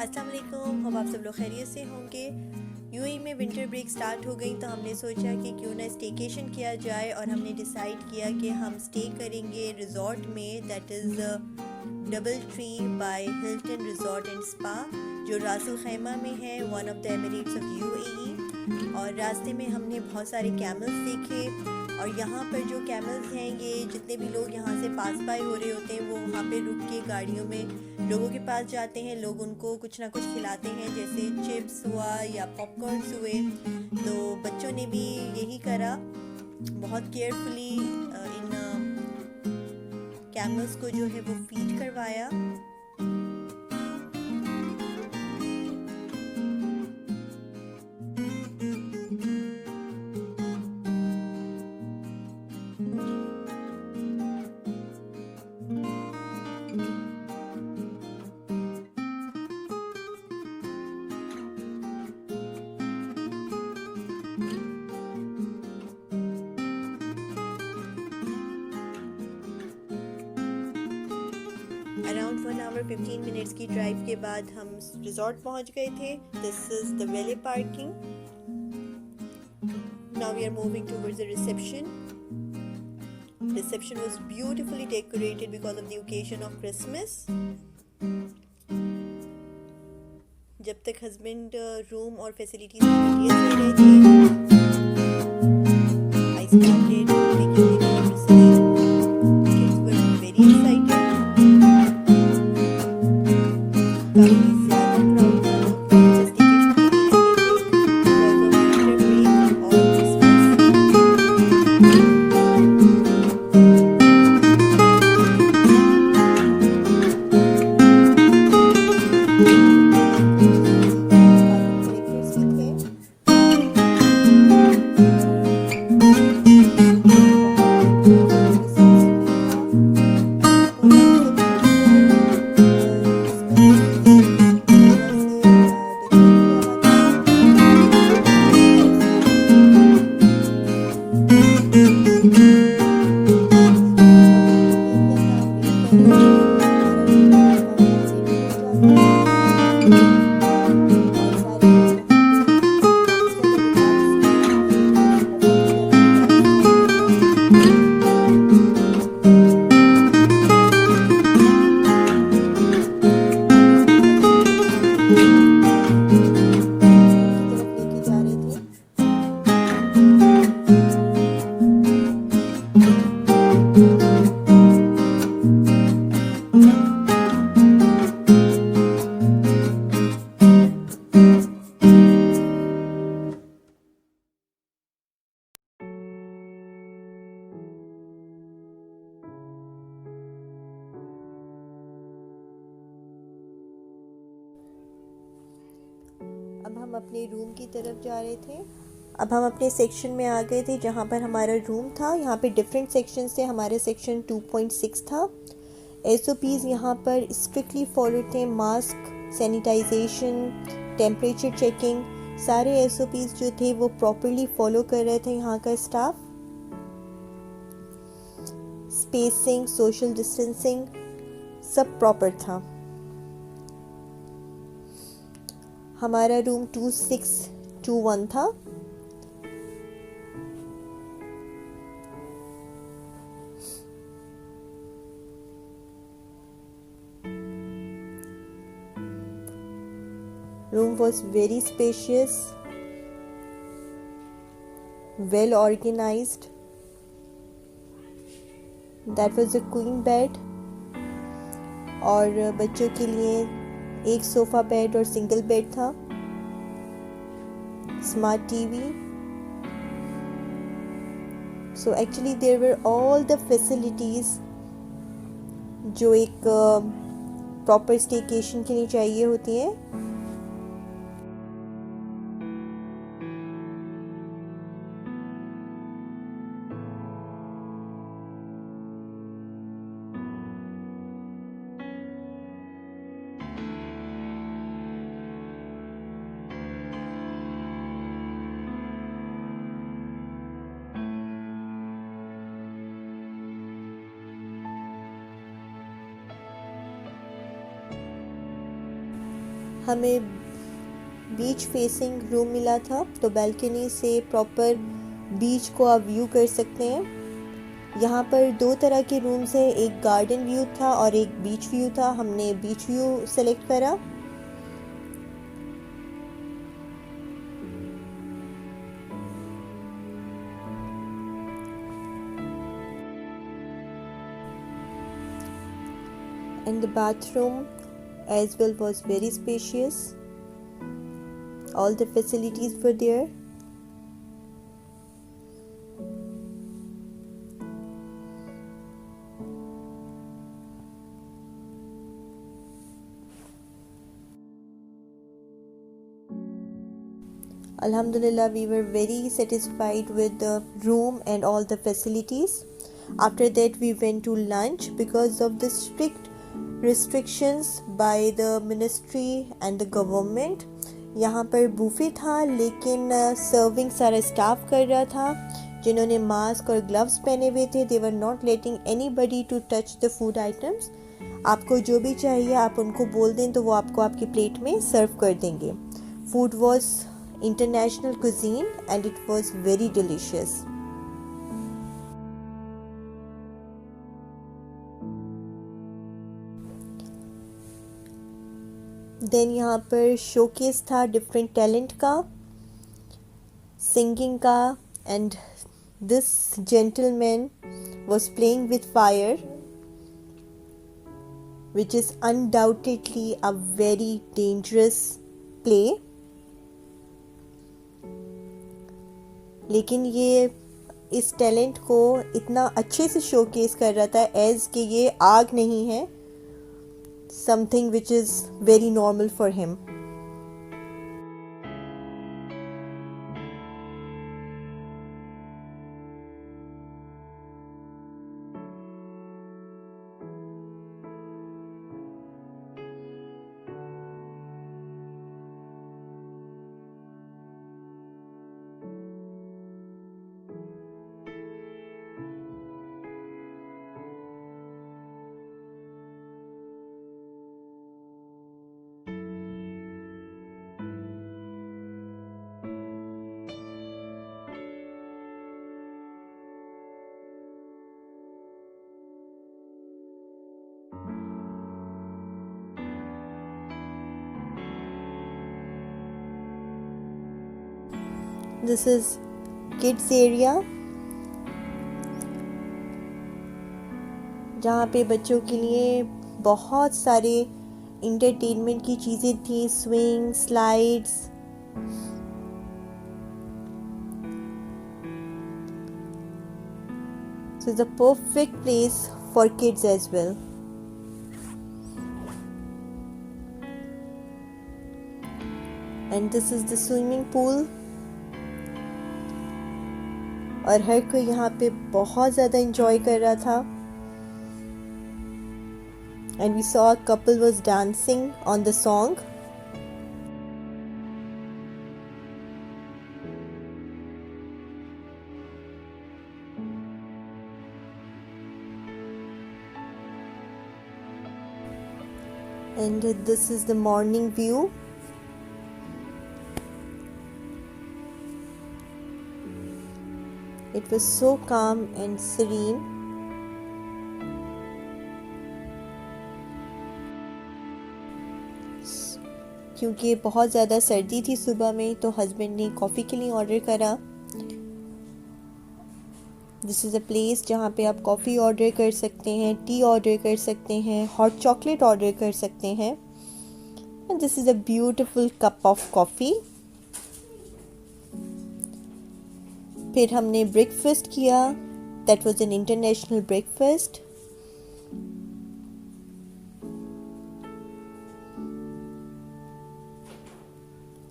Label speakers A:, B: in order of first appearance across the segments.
A: अस्सलाम वालेकुम। हम आप सब लोग खैरियत से होंगे। यूएई में विंटर ब्रेक स्टार्ट हो गई तो हमने सोचा कि क्यों ना स्टेकेशन किया जाए और हमने डिसाइड किया कि हम स्टे करेंगे रिजॉर्ट में, that is double tree by Hilton resort and spa, जो रासल खैमा में है, one of the Emirates of UAE. और रास्ते में हमने बहुत सारे कैमल्स देखे और यहाँ पर जो कैमल्स हैं, ये जितने भी लोग यहाँ से पास बाय हो रहे होते हैं वो वहाँ पे रुक के गाड़ियों में लोगों के पास जाते हैं। लोग उनको कुछ ना कुछ खिलाते हैं, जैसे चिप्स हुआ या पॉपकॉर्न्स हुए। तो बच्चों ने भी यही करा, बहुत केयरफुली इन कैमल्स को जो है वो फीड करवाया। अराउंड 1 आवर 15 मिनट्स की ड्राइव के बाद हम रिजॉर्ट पहुंच गए थे। This is the valet parking. Now we are moving towards the reception. Reception was beautifully decorated because of the occasion of Christmas. जब तक हस्बैंड रूम और फैसिलिटीज की डिटेल्स ले रहे थे, I started making the conversation. Kids were very excited. काफी ज़्यादा crowd था, just tickets के लिए लगे थे because of winter break और Christmas. अब हम अपने रूम की तरफ जा रहे थे। अब हम अपने सेक्शन में आ गए थे जहाँ पर हमारा रूम था। यहाँ पे डिफरेंट सेक्शंस थे। हमारे सेक्शन 2.6 था। एसओपीज़ यहाँ पर स्ट्रिक्टली फॉलो थे। मास्क, सैनिटाइजेशन, टेम्परेचर चेकिंग, सारे एसओपीज़ जो थे वो प्रॉपरली फॉलो कर रहे थे यहाँ का स्टाफ। स्पेसिंग, सोशल डिस्टेंसिंग सब प्रॉपर था। हमारा रूम 2621 था। Room was very spacious, well organized. That was a queen bed और बच्चों के लिए एक सोफ़ा बेड और सिंगल बेड था। Smart TV. So actually there were all the facilities जो एक प्रॉपर स्टेकेशन के लिए चाहिए होती हैं। हमें बीच फेसिंग रूम मिला था, तो बैल्कनी से प्रॉपर बीच को आप व्यू कर सकते हैं। यहाँ पर दो तरह के रूम्स हैं, एक गार्डन व्यू था और एक बीच व्यू था। हमने बीच व्यू सेलेक्ट करा। And the bathroom as well was very spacious. All the facilities were there. Alhamdulillah, we were very satisfied with the room and all the facilities. After that, we went to lunch because of the strict restrictions by the ministry and the government. यहाँ पर buffet था, लेकिन serving सारा staff कर रहा था, जिन्होंने mask और ग्लव्स पहने हुए थे। They were not letting anybody to touch the food items. आपको जो भी चाहिए आप उनको बोल दें तो वो आपको आपकी प्लेट में सर्व कर देंगे। Food was international cuisine and it was very delicious. Then यहाँ पर शोकेस था डिफरेंट टैलेंट का, सिंगिंग का, and this gentleman was playing with fire, which is undoubtedly a very dangerous play. लेकिन ये इस टैलेंट को इतना अच्छे से शोकेस कर रहा था एज कि ये आग नहीं है, something which is very normal for him. This is kids area, जहाँ पे बच्चों के लिए बहुत सारे इंटरटेनमेंट की चीज़ें थी, swing, slides. So it's a perfect place for kids as well. And this is the swimming pool. और हर कोई यहाँ पे बहुत ज़्यादा इंजॉय कर रहा था। And we saw a couple was dancing on the song. And this is the morning view. It was so calm and serene. क्योंकि बहुत ज़्यादा सर्दी थी सुबह में, तो हस्बैंड ने कॉफ़ी के लिए ऑर्डर करा। दिस इज़ अ प्लेस जहाँ पे आप कॉफ़ी ऑर्डर कर सकते हैं, टी ऑर्डर कर सकते हैं, हॉट चॉकलेट ऑर्डर कर सकते हैं। And this is a beautiful cup of coffee. फिर हमने ब्रेकफास्ट किया। That was an international breakfast.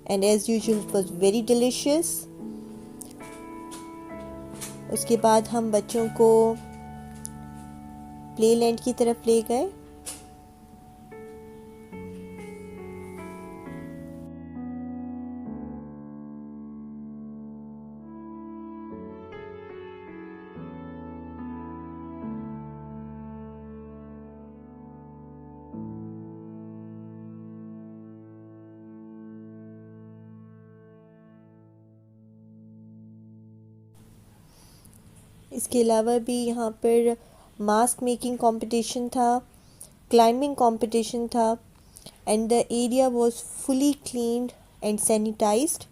A: And as usual it was very delicious. उसके बाद हम बच्चों को प्ले लैंड की तरफ ले गए। इसके अलावा भी यहाँ पर मास्क मेकिंग कंपटीशन था, क्लाइंबिंग कंपटीशन था, and the area was fully cleaned and sanitised.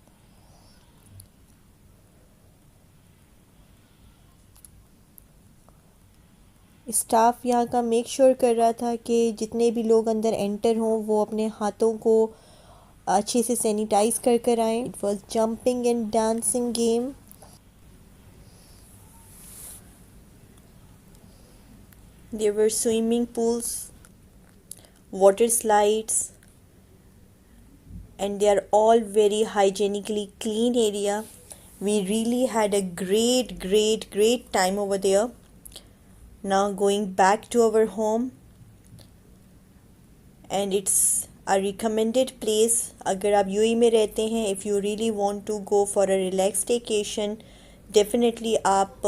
A: Staff यहाँ का मेक श्योर कर रहा था कि जितने भी लोग अंदर एंटर हों वो अपने हाथों को अच्छे से सैनिटाइज कर कर आएँ। It was jumping and dancing game. There were swimming pools, water slides, and they are all very hygienically clean area. We really had a great time over there. Now going back to our home, and it's a recommended place अगर आप UAE में रहते हैं, if you really want to go for a relaxed vacation, definitely आप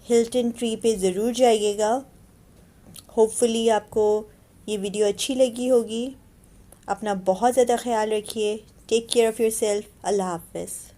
A: Hilton tree पे ज़रूर जाइएगा। Hopefully आपको ये वीडियो अच्छी लगी होगी। अपना बहुत ज़्यादा ख्याल रखिए। Take care of yourself. अल्लाह हाफ़िज़।